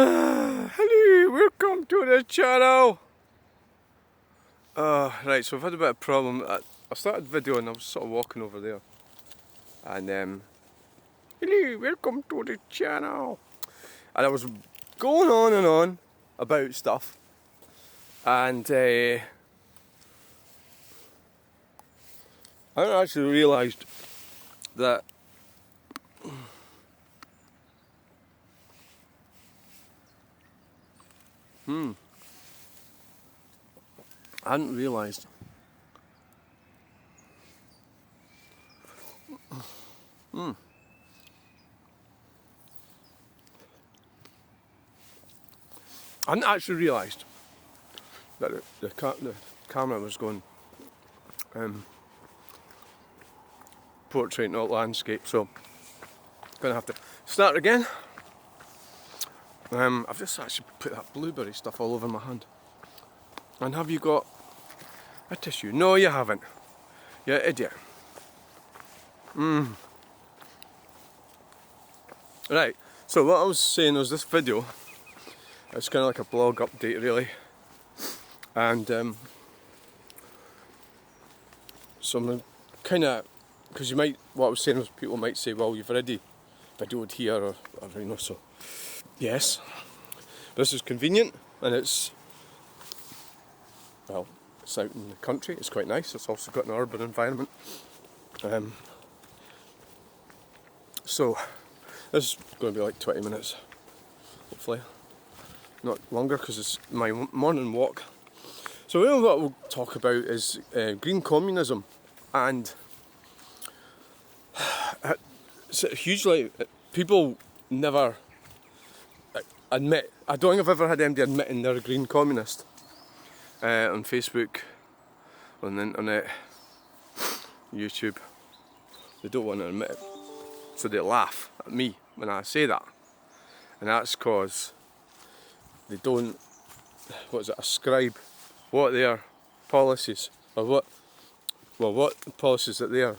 Hello, welcome to the channel. Right, so I've had a bit of a problem. I started the video and I was sort of walking over there. And hello, welcome to the channel. And I was going on and on about stuff. And I actually realised that I hadn't realised I hadn't actually realised that the camera was going portrait, not landscape, so I'm going to have to start again. I've just actually put that blueberry stuff all over my hand. And have you got a tissue? No, you haven't. You idiot. Right, so what I was saying was this video, it's kind of like a blog update really. And so I'm kind of, because what I was saying was people might say, well, you've already videoed here or you know, so yes, this is convenient and it's out in the country, it's quite nice. It's also got an urban environment. So this is going to be like 20 minutes, hopefully. Not longer because it's my morning walk. So really what we'll talk about is green communism, and it's hugely, people never admit, I don't think I've ever had anybody admitting they're a green communist on Facebook, on the internet, YouTube. They don't want to admit it, so they laugh at me when I say that, and that's because they don't, ascribe what their policies, or what policies that they are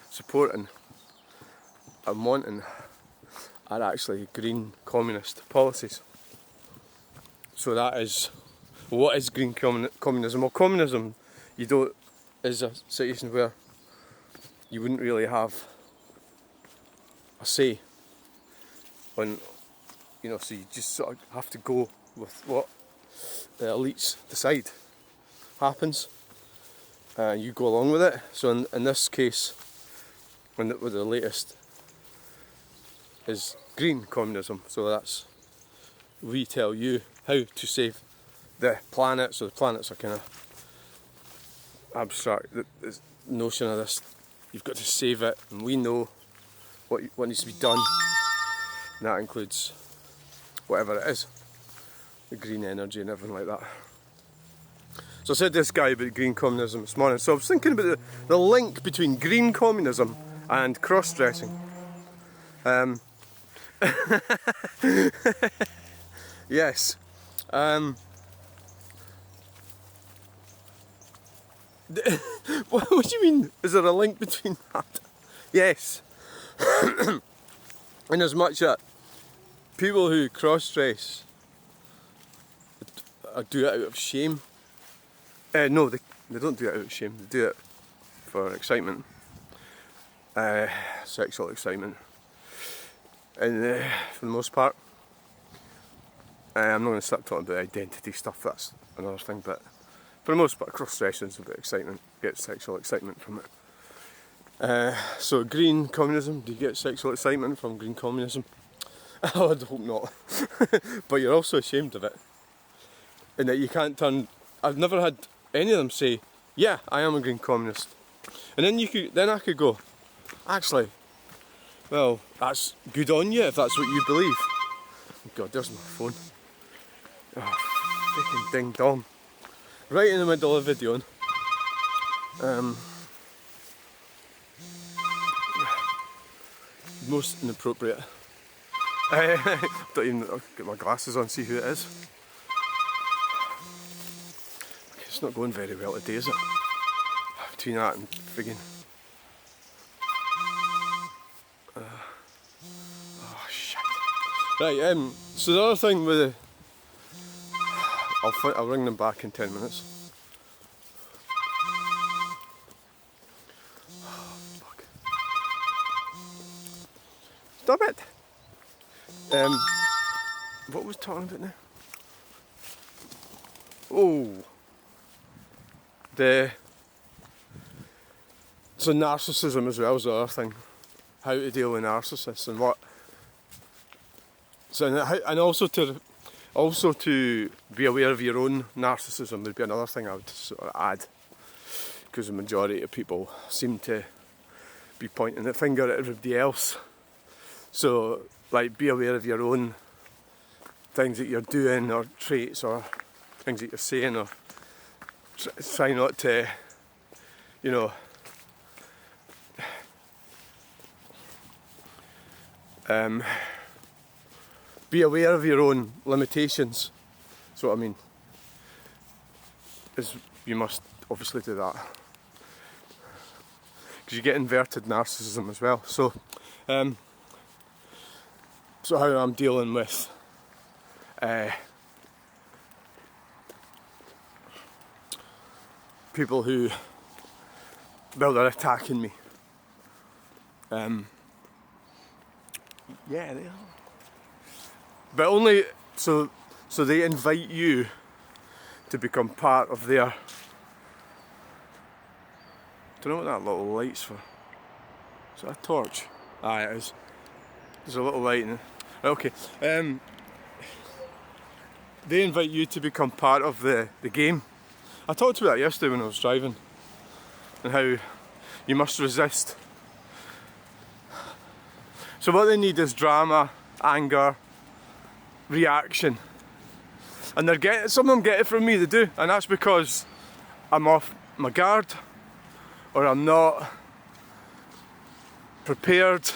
supporting and wanting are actually green communist policies. So that is, what is green communism? Well, communism, is a situation where you wouldn't really have a say on, you know, so you just sort of have to go with what the elites decide happens, and you go along with it. So in this case, with the latest is green communism, so that's, we tell you how to save the planet. So the planet's a kind of abstract this notion of this, you've got to save it, and we know what needs to be done, and that includes whatever it is, the green energy and everything like that. So I said to this guy about green communism this morning, so I was thinking about the link between green communism and cross-dressing. Yes. What do you mean? Is there a link between that? Yes. In as much that people who cross-dress do it out of shame. No, they don't do it out of shame. They do it for excitement, sexual excitement, and for the most part. I'm not going to start talking about identity stuff. That's another thing. But for the most part, cross-dressing is about excitement. You get sexual excitement from it. So green communism. Do you get sexual excitement from green communism? Oh, I hope not. But you're also ashamed of it, in that you can't turn. I've never had any of them say, "Yeah, I am a green communist," and then I could go, "Actually, well, that's good on you if that's what you believe." Oh God, there's my phone. Oh, freaking ding dong! Right in the middle of the video. Most inappropriate. Don't even get my glasses on, see who it is. It's not going very well today, is it? Between that and friggin'. Oh shit. Right, so the other thing with the... I'll ring them back in 10 minutes. Fuck. Stop it! What was I talking about now? Oh! So narcissism as well is the other thing. How to deal with narcissists and what... So, and also to be aware of your own narcissism would be another thing I would sort of add, because the majority of people seem to be pointing the finger at everybody else. So, like, be aware of your own things that you're doing, or traits, or things that you're saying, or try not to, you know, be aware of your own limitations. That's what I mean. You must obviously do that, because you get inverted narcissism as well. So how I'm dealing with people who, well, they're attacking me. Yeah, they are. But only so they invite you to become part of their... Don't know what that little light's for. Is that a torch? Ah, it is. There's a little light in it. Okay. They invite you to become part of the game. I talked about that yesterday when I was driving, and how you must resist. So what they need is drama, anger, reaction, and some of them get it from me, they do, and that's because I'm off my guard, or I'm not prepared,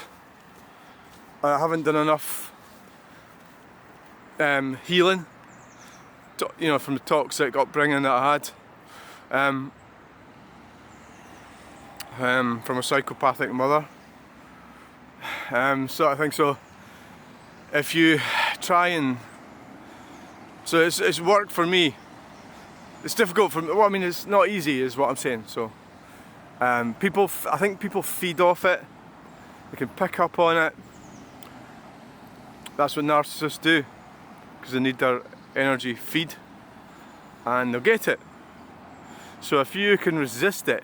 I haven't done enough healing, you know, from the toxic upbringing that I had, from a psychopathic mother, sort of thing. So if you try and... So it's worked for me. It's difficult for me. Well, I mean, it's not easy is what I'm saying. So I think people feed off it. They can pick up on it. That's what narcissists do, because they need their energy feed, and they'll get it. So if you can resist it,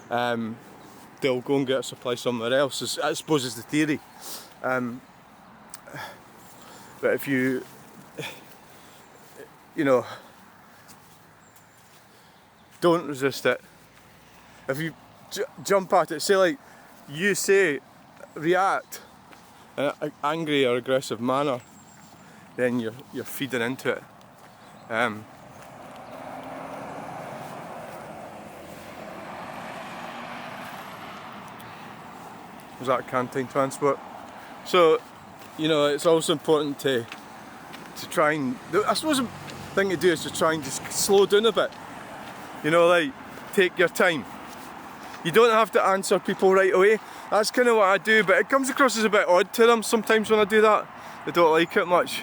they'll go and get a supply somewhere else, I suppose is the theory. But if you know, don't resist it. If you jump at it, say like you react in an angry or aggressive manner, then you're feeding into it. Was that canteen transport? So, you know, it's also important to try and... I suppose the thing to do is to try and just slow down a bit. You know, like, take your time. You don't have to answer people right away. That's kind of what I do, but it comes across as a bit odd to them sometimes when I do that. They don't like it much.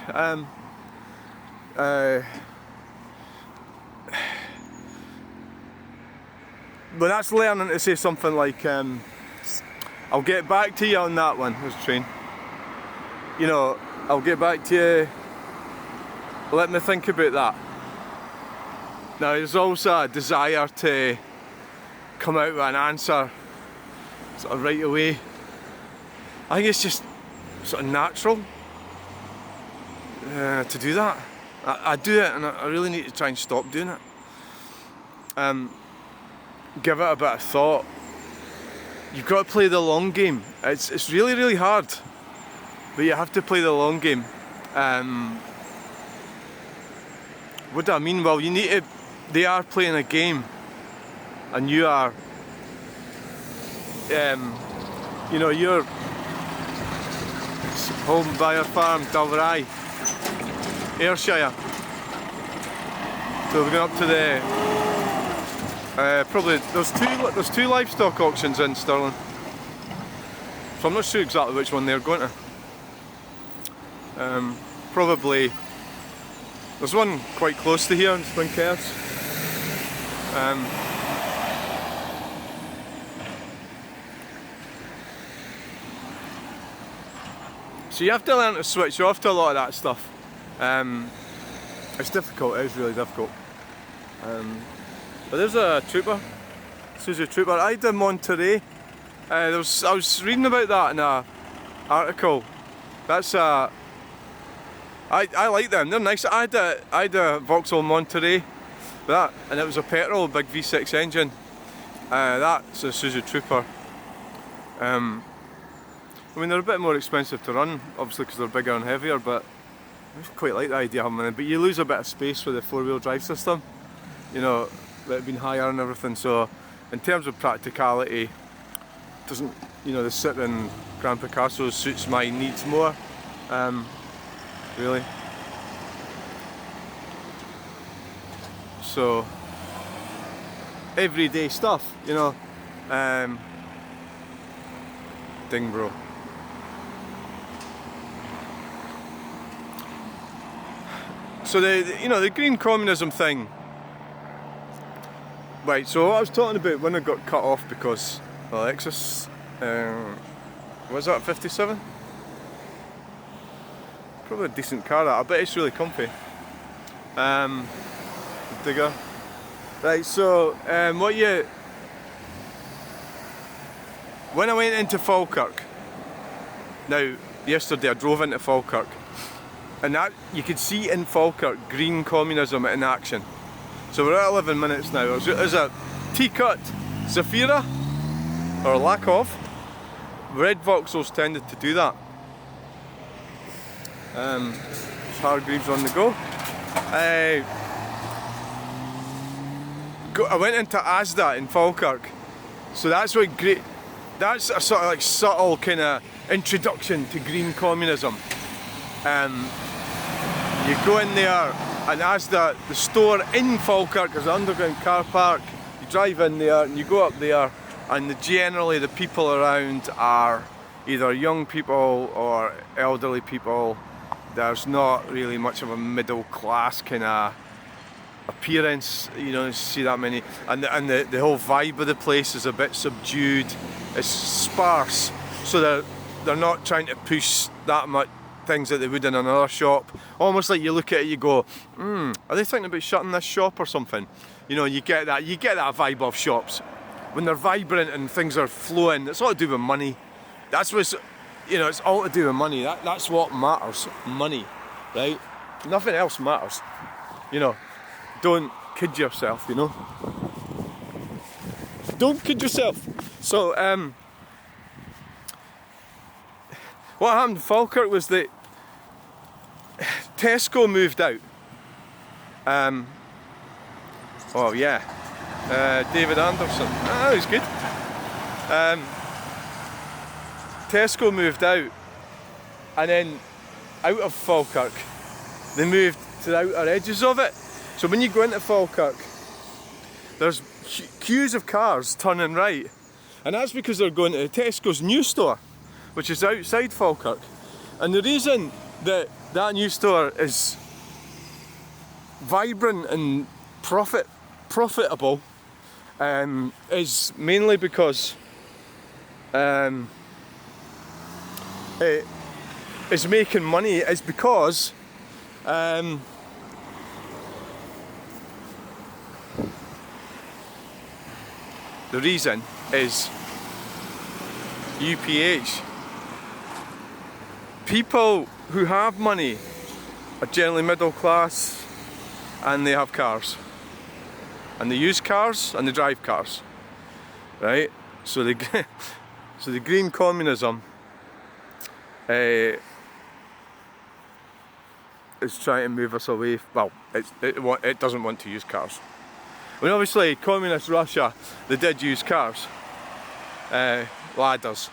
But that's learning to say something like, I'll get back to you on that one. There's a train. You know, I'll get back to you. Let me think about that. Now, there's also a desire to come out with an answer sort of right away. I think it's just sort of natural to do that. I do it, and I really need to try and stop doing it. Give it a bit of thought. You've got to play the long game. It's really, really hard, but you have to play the long game. What do I mean? Well, you need to... They are playing a game, and you are... you know, you're home by your farm, Dalry, Ayrshire. So we're going up to the... probably there's two livestock auctions in Stirling, so I'm not sure exactly which one they're going to. Probably, there's one quite close to here in Skeoch. So you have to learn to switch off to a lot of that stuff. It's difficult, it is really difficult. But there's a trooper, Suzu Trooper. I had a Monterey. I was reading about that in an article. That's I like them, they're nice. I had a Vauxhall Monterey, and it was a petrol, big V6 engine. That's a Suzu Trooper. I mean, they're a bit more expensive to run, obviously because they're bigger and heavier, but I quite like the idea of having them. But you lose a bit of space with the four-wheel drive system, you know, it being higher and everything. So, in terms of practicality, doesn't, you know, the sit-in Grand Picasso suits my needs more, really. So, everyday stuff, you know. Ding, bro. So the green communism thing. Right, so what I was talking about when I got cut off because the Lexus, was that 57? Probably a decent car, that. I bet it's really comfy. Digger. Right, so when I went into Falkirk, now yesterday I drove into Falkirk, and that you could see in Falkirk green communism in action. So we're at 11 minutes now. There's a T-cut Zafira, or lack of. Red Vauxhalls tended to do that. Hargreaves on the go. I went into Asda in Falkirk, so that's what great. That's a sort of like subtle kind of introduction to green communism. You go in there, and Asda, the store in Falkirk, there's an underground car park. You drive in there, and you go up there, and generally the people around are either young people or elderly people. There's not really much of a middle class kind of appearance, you don't see that many, and the whole vibe of the place is a bit subdued. It's sparse, so they're not trying to push that much things that they would in another shop. Almost like you look at it, you go, are they thinking about shutting this shop or something? You know, you get that vibe of shops when they're vibrant and things are flowing. It's all to do with money. That's what's, you know, it's all to do with money. That's what matters, money, right? Nothing else matters, you know. Don't kid yourself, you know. Don't kid yourself. So, what happened in Falkirk was that Tesco moved out. Oh yeah, David Anderson. Ah, he's good. Tesco moved out, and then out of Falkirk, they moved to the outer edges of it. So when you go into Falkirk, there's queues of cars turning right, and that's because they're going to Tesco's new store, which is outside Falkirk. And the reason that new store is vibrant and profitable is mainly because it is making money. Is because the reason is UPH. People who have money are generally middle class, and they have cars, and they use cars and they drive cars, right? So the green communism is trying to move us away. Well, it doesn't want to use cars. I mean, obviously, communist Russia, they did use cars, ladders,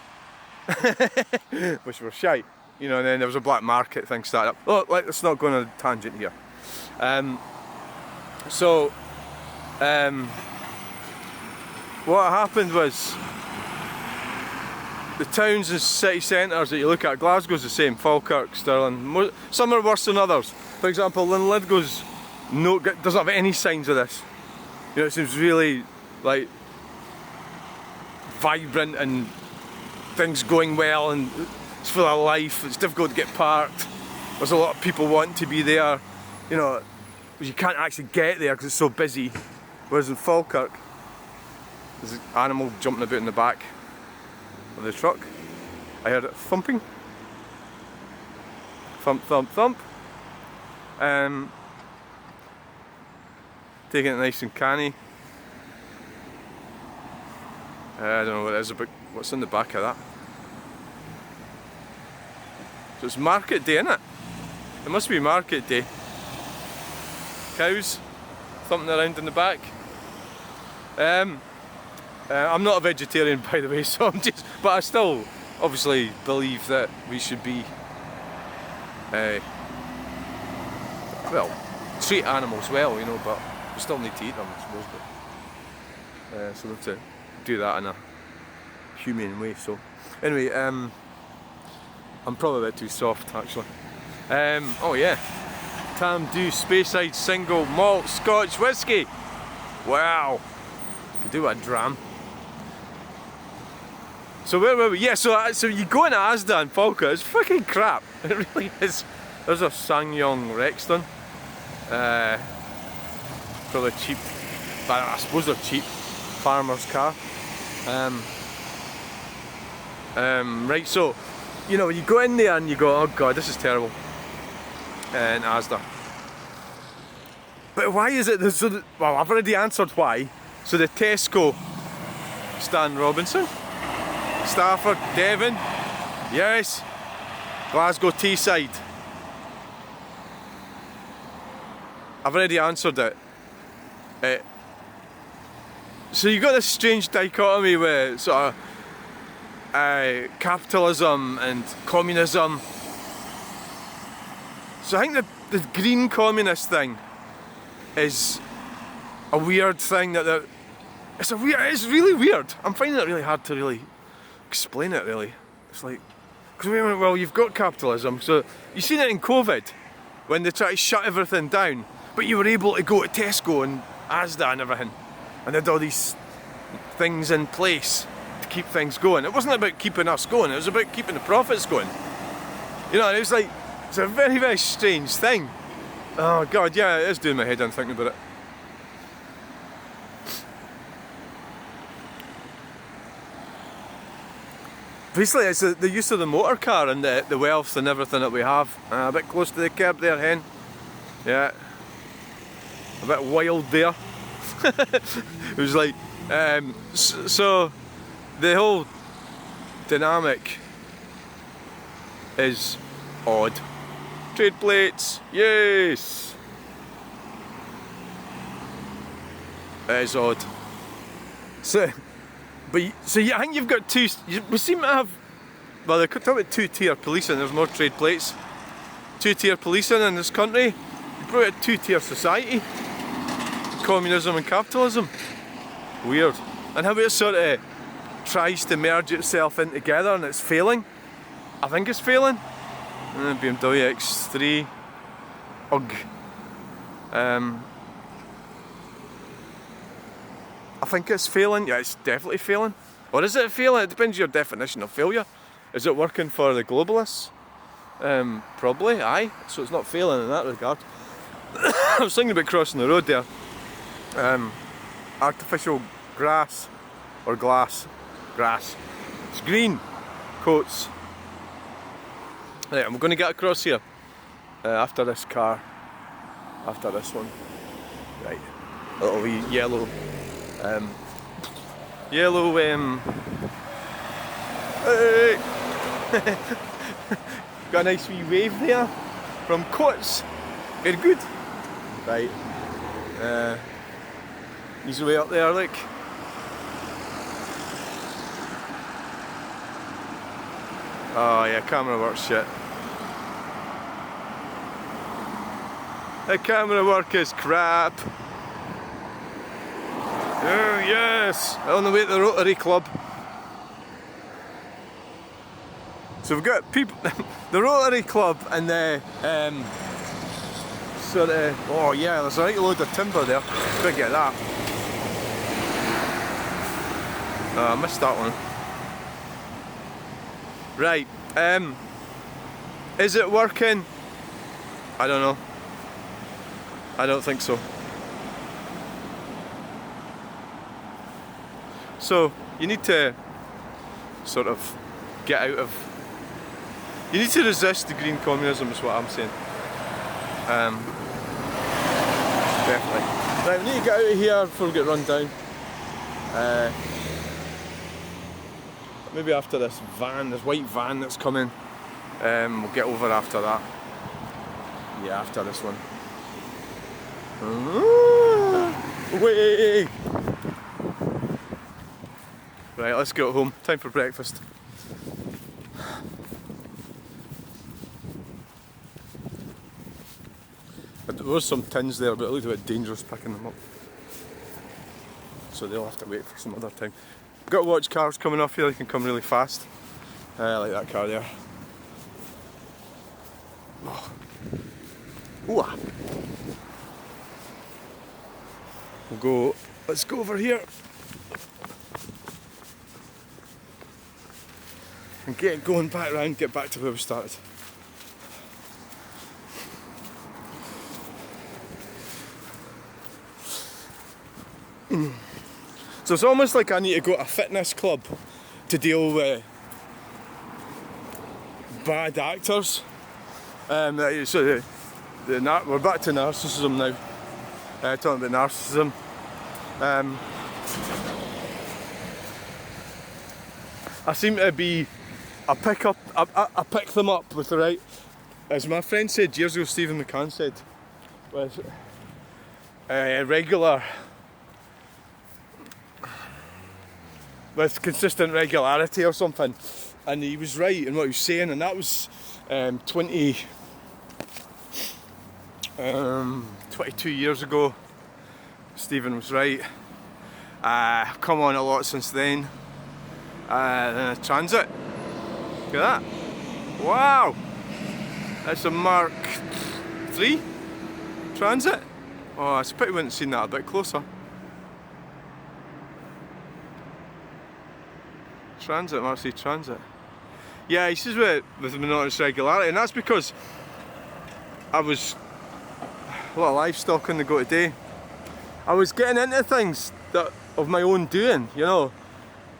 which were shite, you know. And then there was a black market thing started up. Oh, let's not go on a tangent here. What happened was the towns and city centres that you look at, Glasgow's the same, Falkirk, Stirling, some are worse than others. For example, Linlithgow's doesn't have any signs of this. You know, it seems really like vibrant and things going well and it's full of life, it's difficult to get parked, there's a lot of people wanting to be there, you know, you can't actually get there because it's so busy. Whereas in Falkirk, there's an animal jumping about in the back of the truck. I heard it thumping. Thump, thump, thump. Taking it nice and canny. I don't know what it is about, what's in the back of that. So it's market day, innit? It must be market day. Cows thumping around in the back. I'm not a vegetarian, by the way, so but I still obviously believe that we should be, well, treat animals well, you know, but we still need to eat them, I suppose. But, so we have to do that in a humane way. So anyway, I'm probably a bit too soft actually. Oh yeah, Tam Dew Speyside Single Malt Scotch Whisky. Wow, could do a dram. So where were we? Yeah, so you go into Asda and Falkirk, it's fucking crap. It really is. There's a Sangyong Rexton. Probably cheap, but I suppose they're cheap. Farmer's car. Right, so you know, you go in there and you go, oh god, this is terrible. In Asda. But why is it so? Well, I've already answered why. So the Tesco, Stan Robinson, Stafford, Devon, yes, Glasgow Teesside. I've already answered it. So you got this strange dichotomy with sort of capitalism and communism. So I think the green communist thing is a weird thing that it's it's really weird. I'm finding it really hard to really explain it really. It's like, because we went, well, you've got capitalism, so you've seen it in COVID when they try to shut everything down, but you were able to go to Tesco and Asda and everything, and they had all these things in place to keep things going. It wasn't about keeping us going, it was about keeping the profits going. You know, and it was like, it's a very, very strange thing. Oh god, yeah, it is doing my head in thinking about it. Basically, it's the use of the motor car and the wealth and everything that we have. A bit close to the curb there, hen. Yeah. A bit wild there. It was like, so the whole dynamic is odd. Trade plates, yes! It is odd. So, yeah, I think you've got two. We seem to have. Well, they could talk about two-tier policing. There's more trade plates. Two-tier policing in this country. You brought a two-tier society. Communism and capitalism. Weird. And how it sort of tries to merge itself in together, and it's failing. I think it's failing. BMW X3. Ugh. I think it's failing. Yeah, it's definitely failing. Or is it failing? It depends on your definition of failure. Is it working for the globalists? Probably, aye. So it's not failing in that regard. I was thinking about crossing the road there. Artificial grass or glass. Grass. It's green. Coats. Right, I'm going to get across here after this car. After this one. Right. A little wee yellow. Hey. Got a nice wee wave there from Coats. Very good. Right. He's way up there, look. Oh yeah, camera works shit. The camera work is crap. Oh yes, on the way to the Rotary Club. So we've got people, the Rotary Club and the sort of, oh yeah, there's a right load of timber there. Gotta get that. Oh, I missed that one. Right, is it working? I don't know. I don't think so. So, you need to sort of get out of... You need to resist the green communism is what I'm saying. Definitely. Right, we need to get out of here before we get run down. Maybe after this white van that's coming, we'll get over after that. Yeah, after this one. Away! Right, let's go home. Time for breakfast. There was some tins there, but it looked a bit dangerous picking them up. So they'll have to wait for some other time. Got to watch cars coming off here, they can come really fast. Like that car there. Oh. Ooh. Let's go over here. And get going back round, get back to where we started. So it's almost like I need to go to a fitness club to deal with bad actors. So we're back to narcissism now. Talking about narcissism. I seem to be, I pick them up with the right, as my friend said years ago, Stephen McCann said, with with consistent regularity or something, and he was right in what he was saying, and that was 22 years ago. Stephen was right. Come on a lot since then. Then a Transit. Look at that. Wow! That's a Mark III Transit. Oh, it's a pity we hadn't seen that a bit closer. Transit, Mark III Transit. Yeah, he says with monotonous regularity, and that's because I was a lot of livestock on the go today. I was getting into things that of my own doing, you know.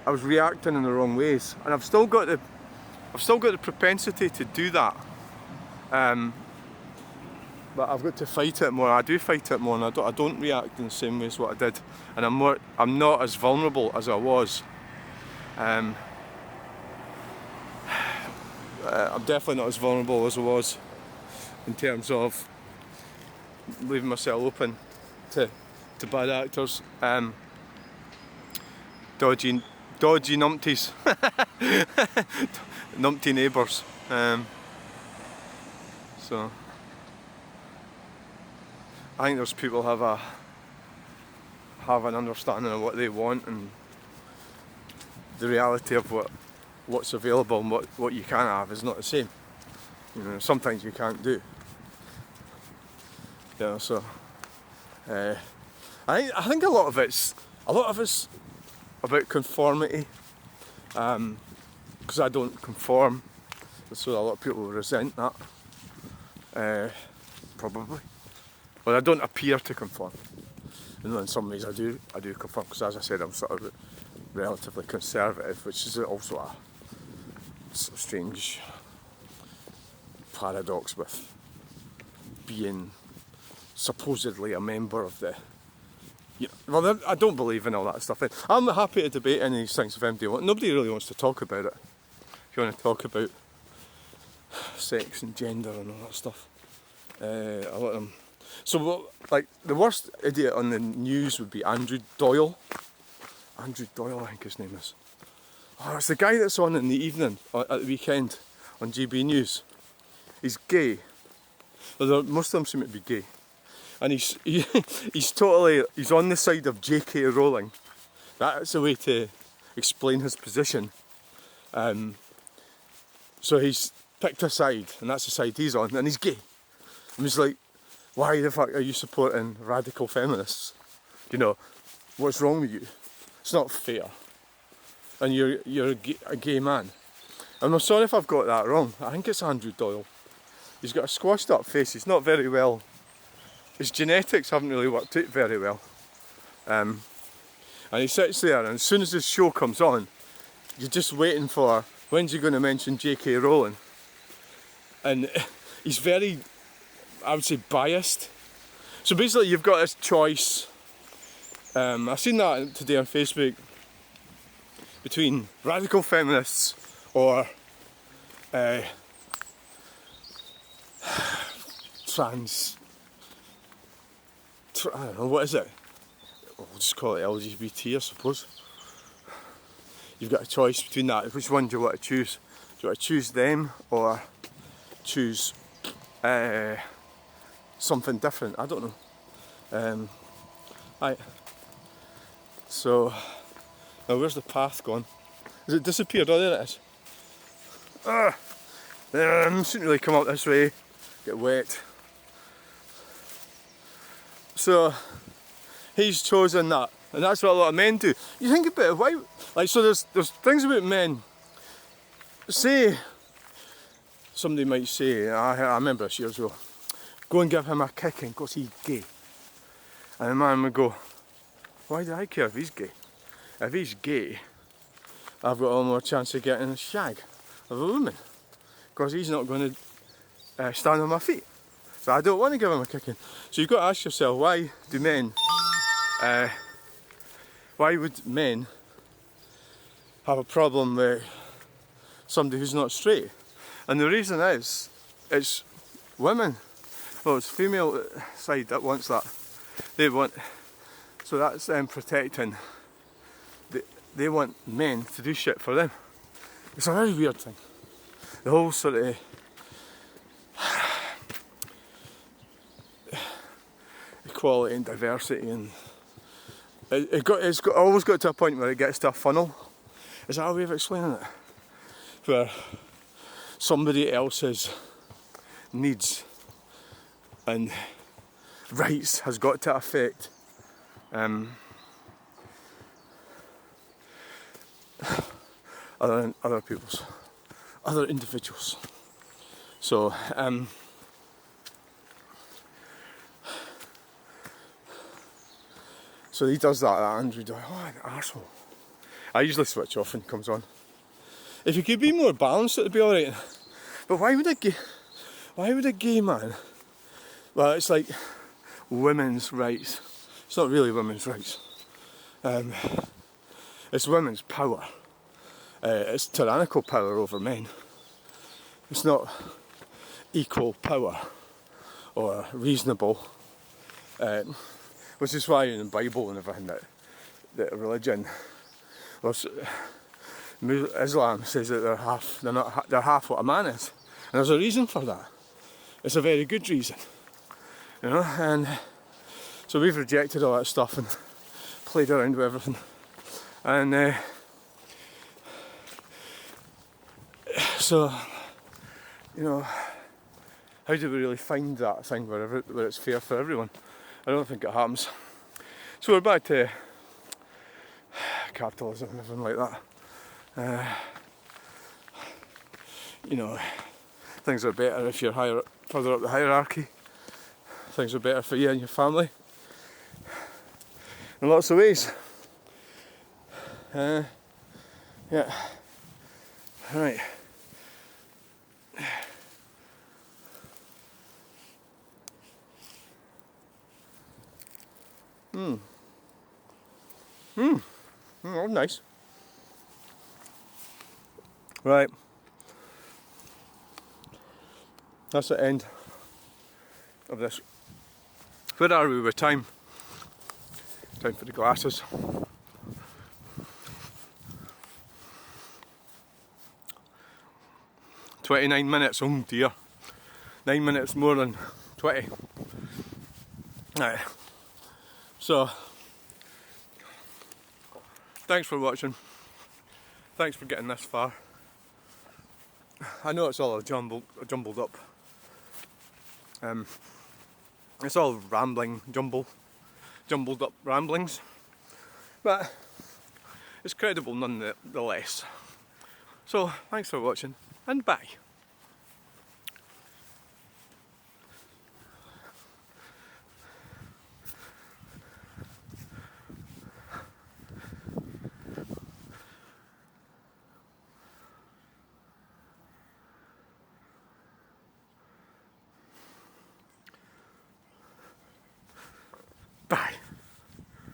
I was reacting in the wrong ways, and I've still got the propensity to do that. But I've got to fight it more. I do fight it more, and I don't react in the same way as what I did. And I'm not as vulnerable as I was. I'm definitely not as vulnerable as I was in terms of leaving myself open to bad actors, dodgy numpties, numpty neighbours. So I think those people have an understanding of what they want and the reality of what's available and what you can have is not the same. You know, sometimes you can't do. You know, so I think a lot of it's about conformity, because I don't conform, so a lot of people resent that, probably. Well, I don't appear to conform. And in some ways I do conform, because as I said, I'm sort of relatively conservative, which is also a sort of strange paradox with being supposedly a member of the... well, I don't believe in all that stuff. I'm happy to debate any of these things if anybody wants. Nobody really wants to talk about it. If you want to talk about sex and gender and all that stuff, I let them. So, like, the worst idiot on the news would be Andrew Doyle. Andrew Doyle, I think his name is. Oh, it's the guy that's on in the evening, at the weekend, on GB News. He's gay. Well, most of them seem to be gay. And he's on the side of J.K. Rowling. That's a way to explain his position. So he's picked a side, and that's the side he's on, and he's gay. And he's like, why the fuck are you supporting radical feminists? You know, what's wrong with you? It's not fair. And you're a gay man. And I'm sorry if I've got that wrong. I think it's Andrew Doyle. He's got a squashed up face. He's not very well. His genetics haven't really worked out very well. And he sits there, and as soon as his show comes on, you're just waiting for, when's he going to mention J.K. Rowling? And he's very, I would say, biased. So basically you've got this choice. I've seen that today on Facebook, between radical feminists or I don't know, what is it? We'll just call it LGBT, I suppose. You've got a choice between that. Which one do you want to choose? Do you want to choose them or choose something different? I don't know. So, now where's the path gone? Has it disappeared? Oh, there it is. Shouldn't really come out this way, get wet. So, he's chosen that, and that's what a lot of men do. You think about it, why? Like, so there's things about men. Say, somebody might say, I remember this years ago, go and give him a kicking because he's gay. And the man would go, why do I care if he's gay? If he's gay, I've got a lot more chance of getting a shag of a woman, because he's not going to stand on my feet. So I don't want to give him a kicking. So you've got to ask yourself, why would men have a problem with somebody who's not straight? And the reason is, it's women, well, it's female side that wants that. They want, so that's them protecting. They want men to do shit for them. It's a very weird thing. The whole sort of equality and diversity, and it's always got to a point where it gets to a funnel. Is that a way of explaining it? Where somebody else's needs and rights has got to affect other people's, other individuals. So so he does that, Andrew Doyle. Oh, an arsehole. I usually switch off when he comes on. If you could be more balanced, it'd be alright. But why would a gay man? Well, it's like women's rights. It's not really women's rights. It's women's power. It's tyrannical power over men. It's not equal power or reasonable. Which is why in the Bible and everything that religion, well, Islam says that they're half what a man is, and there's a reason for that. It's a very good reason, you know. And so we've rejected all that stuff and played around with everything, and so, you know, how do we really find that thing where it's fair for everyone? I don't think it happens. So we're back to capitalism and everything like that. You know, things are better if you're further up the hierarchy. Things are better for you and your family in lots of ways. Yeah. Right. Oh, nice. Right. That's the end of this. Where are we with time? Time for the glasses. "29 minutes, oh dear. 9 minutes more than 20. Right. So, thanks for watching. Thanks for getting this far. I know it's all jumbled up. It's all jumbled up ramblings, but it's credible nonetheless. So thanks for watching, and bye.